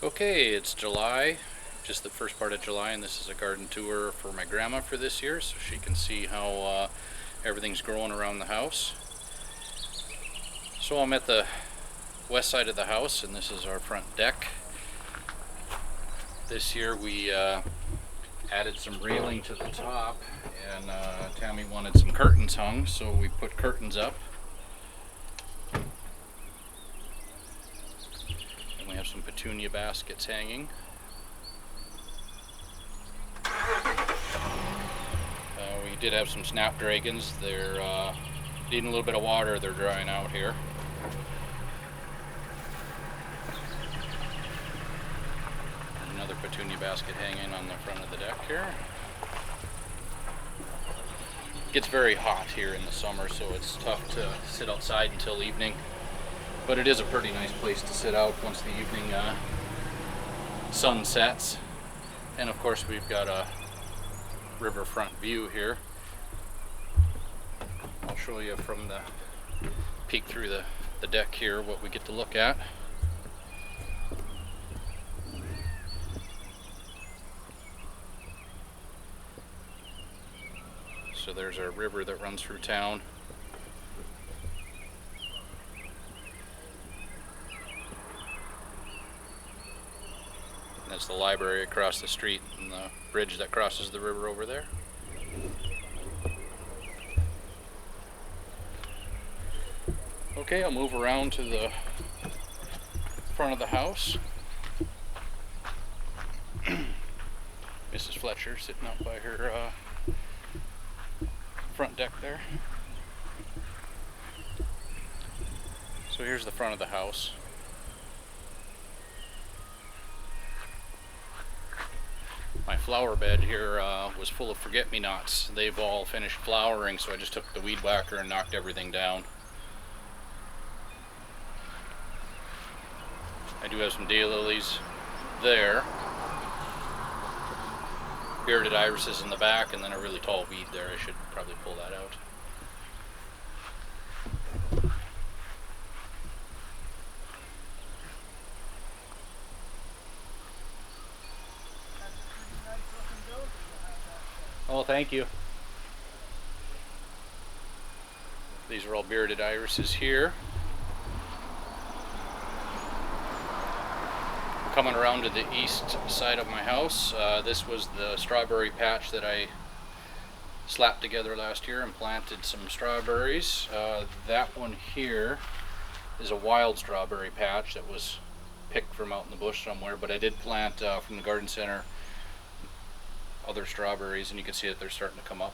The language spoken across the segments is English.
Okay, it's July, just the first part of July, and this is a garden tour for my grandma for this year, so she can see how everything's growing around the house. So I'm at the west side of the house, and this is our front deck. This year we added some railing to the top, and Tammy wanted some curtains hung, so we put curtains up. And we have some petunia baskets hanging. We did have some snapdragons. They're needing a little bit of water. They're drying out here. Another petunia basket hanging on the front of the deck here. It gets very hot here in the summer, so it's tough to sit outside until evening. But it is a pretty nice place to sit out once the evening sun sets. And of course we've got a riverfront view here. I'll show you from the peek through the deck here what we get to look at. So there's our river that runs through town. That's the library across the street and the bridge that crosses the river over there. Okay, I'll move around to the front of the house. Mrs. Fletcher sitting out by her front deck there. So here's the front of the house. My flower bed here was full of forget-me-nots. They've all finished flowering, so I just took the weed whacker and knocked everything down. I do have some daylilies there. Bearded irises in the back, and then a really tall weed there. I should probably pull that out. Oh, thank you. These are all bearded irises here. Coming around to the east side of my house, this was the strawberry patch that I slapped together last year and planted some strawberries. That one here is a wild strawberry patch that was picked from out in the bush somewhere, but I did plant from the garden center other strawberries, and you can see that they're starting to come up.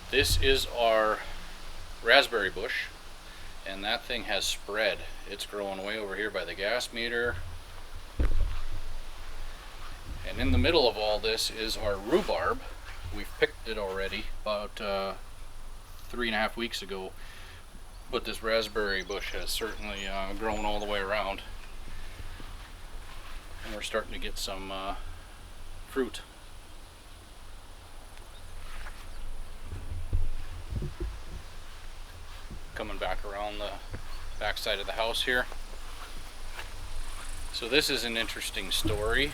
This is our raspberry bush, and that thing has spread. It's growing way over here by the gas meter. And in the middle of all this is our rhubarb. We've picked it already about 3.5 weeks ago, but this raspberry bush has certainly grown all the way around. And we're starting to get some fruit. Coming back around the back side of the house here. So this is an interesting story.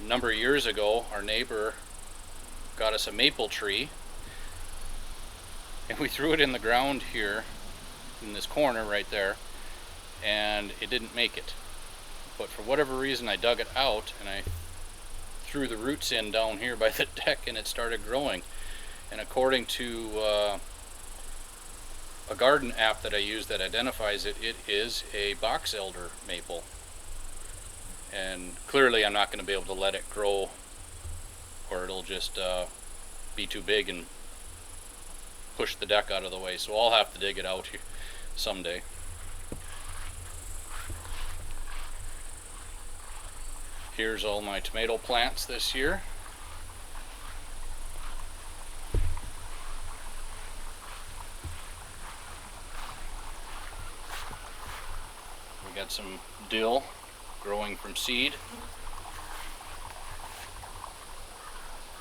A number of years ago, our neighbor got us a maple tree, and we threw it in the ground here in this corner right there, and it didn't make it. But for whatever reason, I dug it out and I threw the roots in down here by the deck, and it started growing. And according to a garden app that I use that identifies it, it is a box elder maple. And clearly I'm not going to be able to let it grow, or it'll just be too big and push the deck out of the way. So I'll have to dig it out here someday. Here's all my tomato plants this year. We got some dill growing from seed.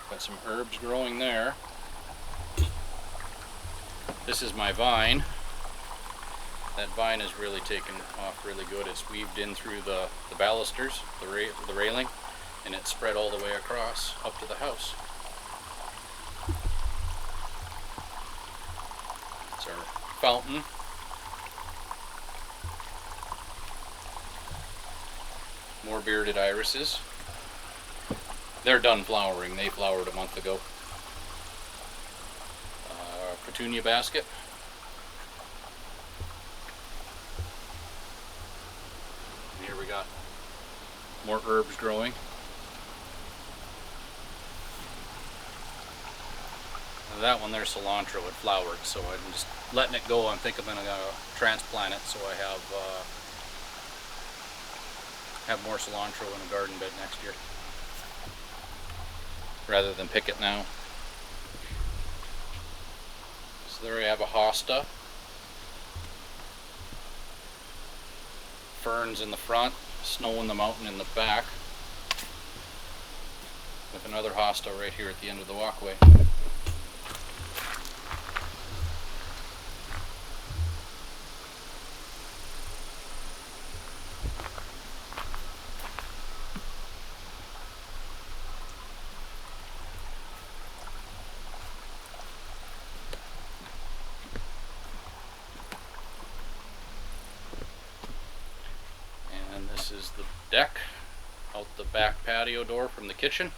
Got some herbs growing there. This is my vine. That vine is really taken off really good. It's weaved in through the balusters, the railing, and it's spread all the way across up to the house. It's our fountain. More bearded irises. They're done flowering. They flowered a month ago. Petunia basket. And here we got more herbs growing. And that one there's cilantro. It flowered, so I'm just letting it go. I think I'm going to transplant it so I have more cilantro in a garden bed next year, rather than pick it now. So there we have a hosta. Ferns in the front, snow in the mountain in the back, with another hosta right here at the end of the walkway. This is the deck out the back patio door from the kitchen.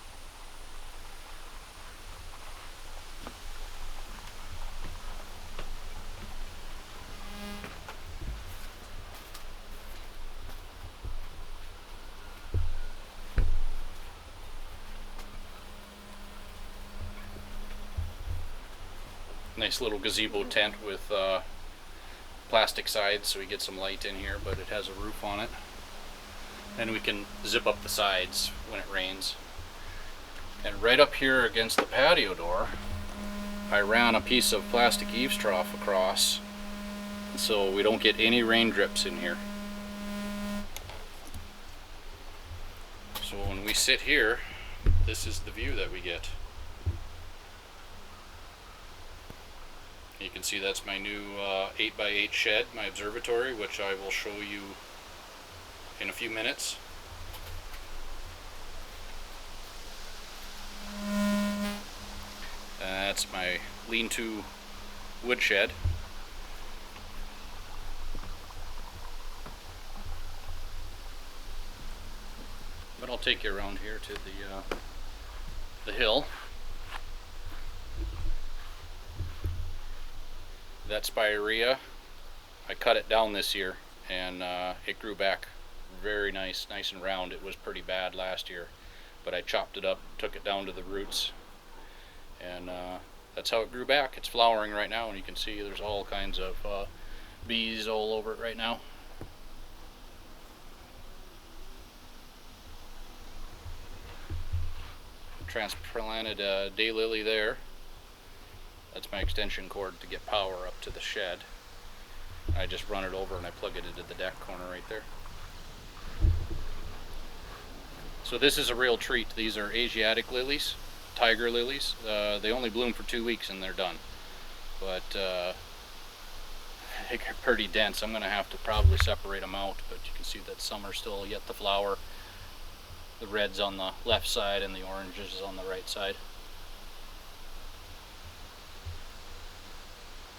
Nice little gazebo tent with plastic sides so we get some light in here, but it has a roof on it. And we can zip up the sides when it rains. And right up here against the patio door, I ran a piece of plastic eaves trough across so we don't get any rain drips in here. So when we sit here, this is the view that we get. You can see that's my new 8x8 shed, my observatory, which I will show you in a few minutes. That's my lean-to woodshed. But I'll take you around here to the hill. That spirea, I cut it down this year, and it grew back very nice and round. It was pretty bad last year, but I chopped it up, took it down to the roots, and that's how it grew back. It's flowering right now, and you can see there's all kinds of bees all over it right now. Transplanted a daylily there. That's my extension cord to get power up to the shed. I just run it over and I plug it into the deck corner right there. So this is a real treat. These are Asiatic lilies, tiger lilies. They only bloom for 2 weeks and they're done. But they're pretty dense. I'm going to have to probably separate them out, but you can see that some are still yet to flower. The red's on the left side and the oranges is on the right side.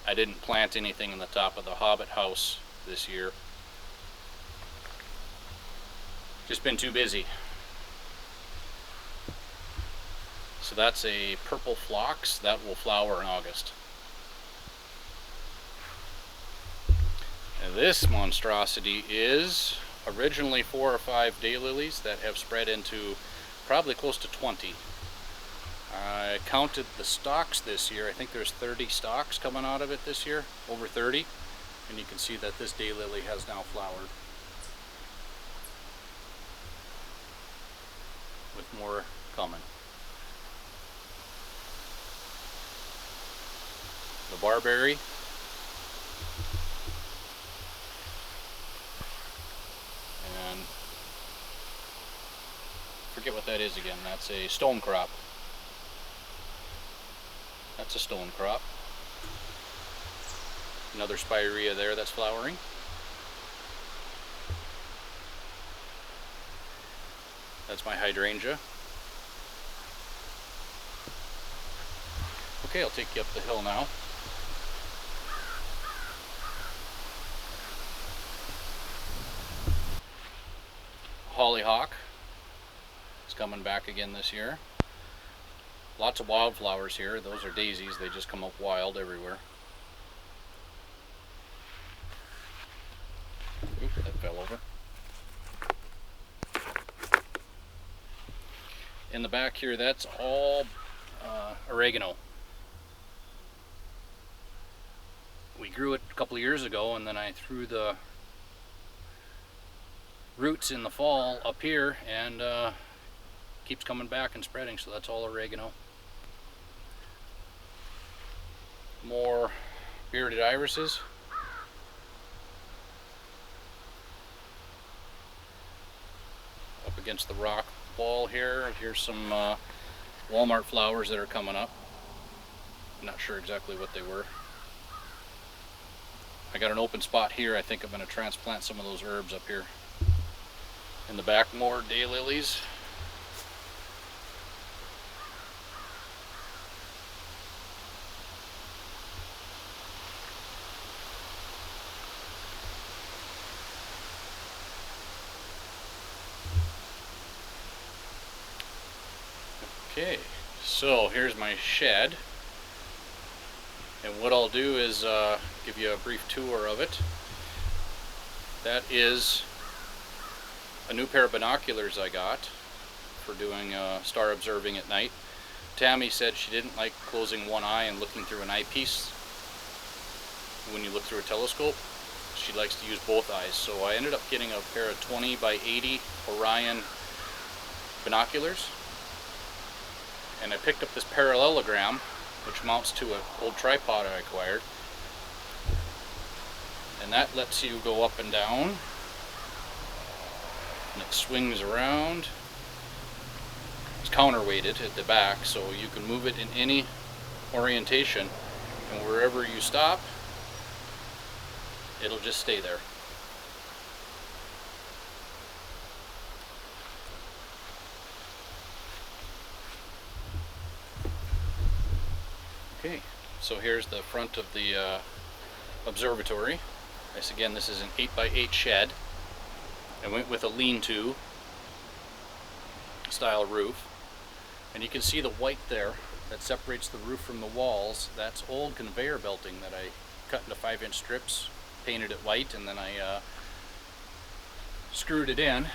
I didn't plant anything in the top of the Hobbit house this year. Just been too busy. So that's a purple phlox that will flower in August. And this monstrosity is originally 4 or 5 daylilies that have spread into probably close to 20. I counted the stalks this year. I think there's 30 stalks coming out of it this year, over 30. And you can see that this daylily has now flowered, with more coming. The barberry. And forget what that is again. That's a stone crop. That's a stone crop. Another spirea there that's flowering. That's my hydrangea. Okay, I'll take you up the hill now. Hollyhock is coming back again this year. Lots of wildflowers here. Those are daisies. They just come up wild everywhere. Oop, that fell over. In the back here, that's all oregano. We grew it a couple of years ago, and then I threw the roots in the fall up here, and keeps coming back and spreading, so that's all oregano. More bearded irises. Up against the rock wall here. Here's some Walmart flowers that are coming up. I'm not sure exactly what they were. I got an open spot here. I think I'm going to transplant some of those herbs up here. In the back, more daylilies. Okay, so here's my shed, and what I'll do is give you a brief tour of it. That is a new pair of binoculars I got for doing star observing at night. Tammy said she didn't like closing one eye and looking through an eyepiece when you look through a telescope. She likes to use both eyes, so I ended up getting a pair of 20 by 80 Orion binoculars. And I picked up this parallelogram, which mounts to an old tripod I acquired. And that lets you go up and down. And it swings around. It's counterweighted at the back, so you can move it in any orientation. And wherever you stop, it'll just stay there. Okay, so here's the front of the observatory. Again, this is an 8x8 shed. I went with a lean-to style roof. And you can see the white there that separates the roof from the walls. That's old conveyor belting that I cut into 5-inch strips, painted it white, and then I screwed it in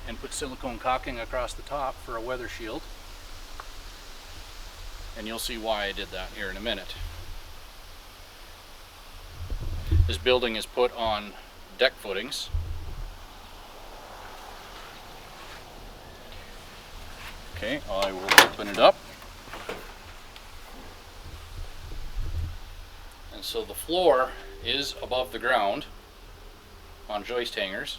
and put silicone caulking across the top for a weather shield. And you'll see why I did that here in a minute. This building is put on deck footings. Okay, I will open it up. And so the floor is above the ground on joist hangers.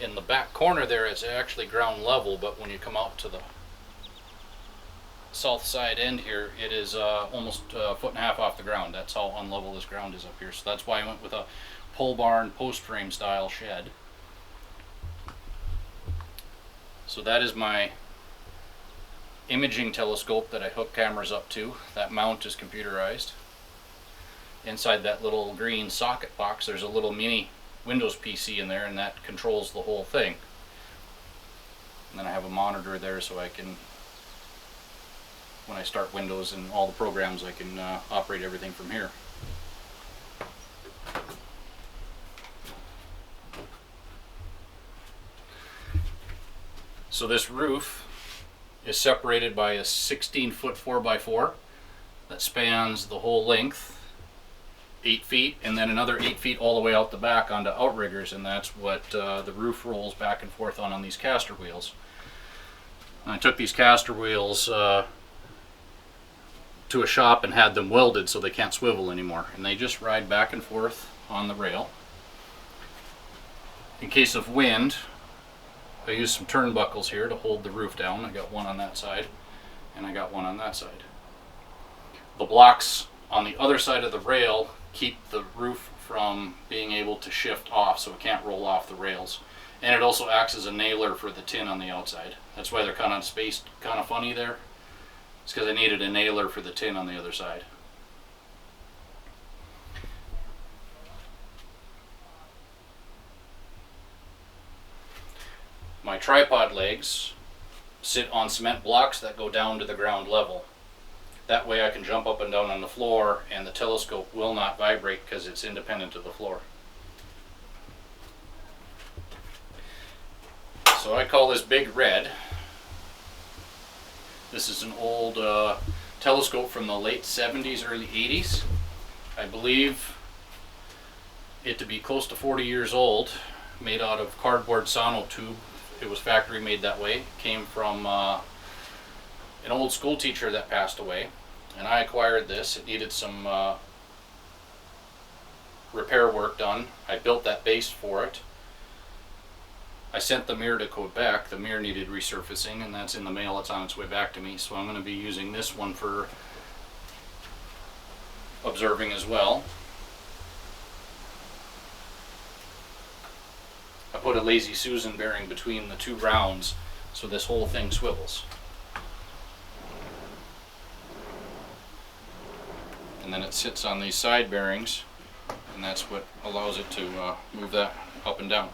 In the back corner there, it's actually ground level, but when you come out to the south side end here, it is almost a foot and a half off the ground. That's how unlevel this ground is up here. So that's why I went with a pole barn post frame style shed. So that is my imaging telescope that I hook cameras up to. That mount is computerized. Inside that little green socket box, there's a little mini Windows PC in there, and that controls the whole thing. And then I have a monitor there so I can, when I start Windows and all the programs, I can operate everything from here. So this roof is separated by a 16-foot 4x4 that spans the whole length, 8 feet, and then another 8 feet all the way out the back onto outriggers, and that's what the roof rolls back and forth on these caster wheels. And I took these caster wheels to a shop and had them welded so they can't swivel anymore, and they just ride back and forth on the rail. In case of wind, I used some turnbuckles here to hold the roof down. I got one on that side, and I got one on that side. The blocks on the other side of the rail keep the roof from being able to shift off so it can't roll off the rails. And it also acts as a nailer for the tin on the outside. That's why they're kind of spaced kind of funny there. It's because I needed a nailer for the tin on the other side. My tripod legs sit on cement blocks that go down to the ground level. That way I can jump up and down on the floor and the telescope will not vibrate because it's independent of the floor. So I call this Big Red. This is an old telescope from the late 70s, early 80s. I believe it to be close to 40 years old, made out of cardboard sono tube. It was factory made that way. It came from an old school teacher that passed away, and I acquired this. It needed some repair work done. I built that base for it. I sent the mirror to Quebec. The mirror needed resurfacing, and that's in the mail. It's on its way back to me. So I'm going to be using this one for observing as well. I put a Lazy Susan bearing between the two rounds so this whole thing swivels. And then it sits on these side bearings, and that's what allows it to move that up and down.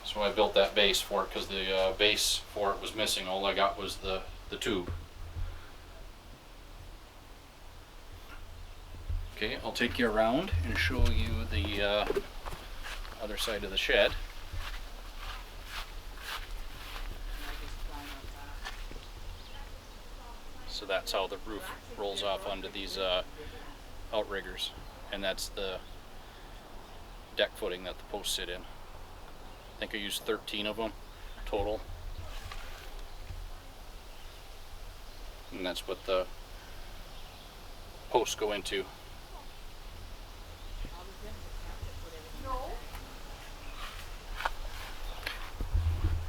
So I built that base for it because the base for it was missing. All I got was the tube. Okay, I'll take you around and show you the other side of the shed. So that's how the roof rolls off onto these outriggers, and that's the deck footing that the posts sit in. I think I used 13 of them total, and that's what the posts go into.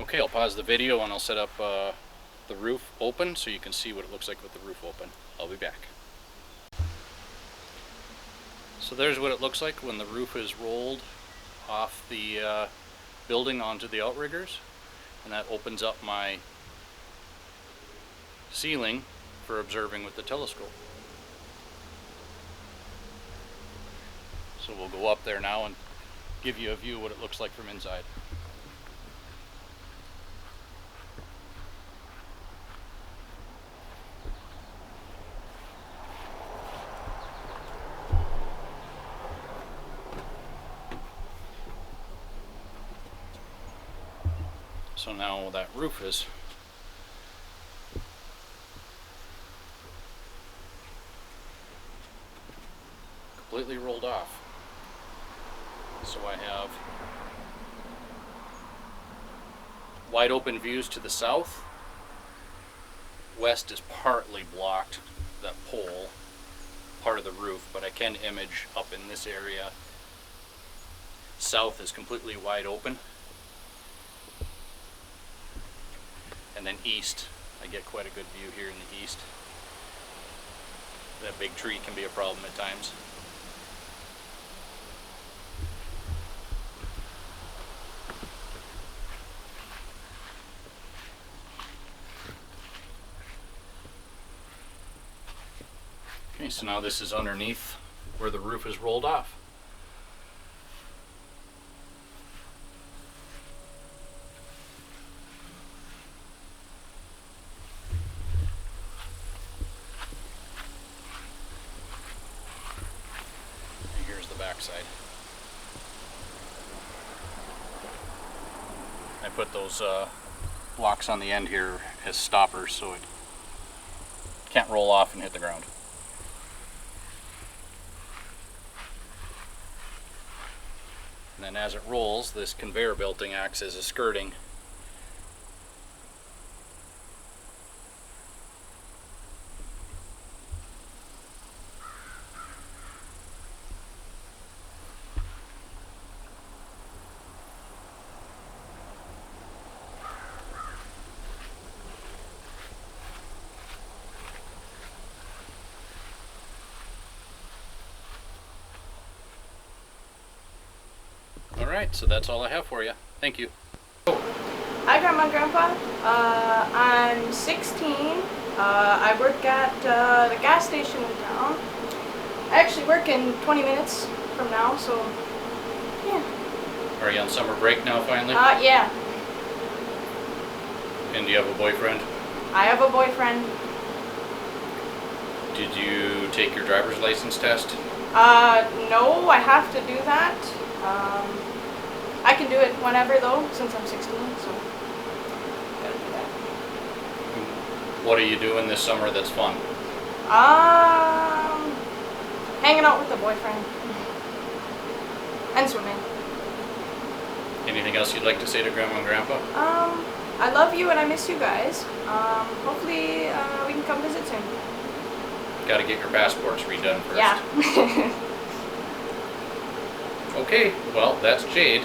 Okay, I'll pause the video and I'll set up the roof open so you can see what it looks like with the roof open. I'll be back. So there's what it looks like when the roof is rolled off the building onto the outriggers, and that opens up my ceiling for observing with the telescope. So we'll go up there now and give you a view of what it looks like from inside. So now that roof is completely rolled off. So I have wide open views to the south. West is partly blocked, that pole, part of the roof, but I can image up in this area. South is completely wide open. And then east, I get quite a good view here in the east. That big tree can be a problem at times. Okay, so now this is underneath where the roof is rolled off. Backside. I put those blocks on the end here as stoppers so it can't roll off and hit the ground. And then as it rolls, this conveyor belting acts as a skirting. Alright, so that's all I have for you. Thank you. Hi, Grandma and Grandpa. I'm 16. I work at the gas station in town. I actually work in 20 minutes from now, so yeah. Are you on summer break now finally? Yeah. And do you have a boyfriend? I have a boyfriend. Did you take your driver's license test? No, I have to do that. I can do it whenever though, since I'm 16, so gotta do that. What are you doing this summer that's fun? Hanging out with the boyfriend. And swimming. Anything else you'd like to say to Grandma and Grandpa? I love you and I miss you guys. Hopefully we can come visit soon. Got to get your passports redone first. Yeah. Okay, well, that's Jade.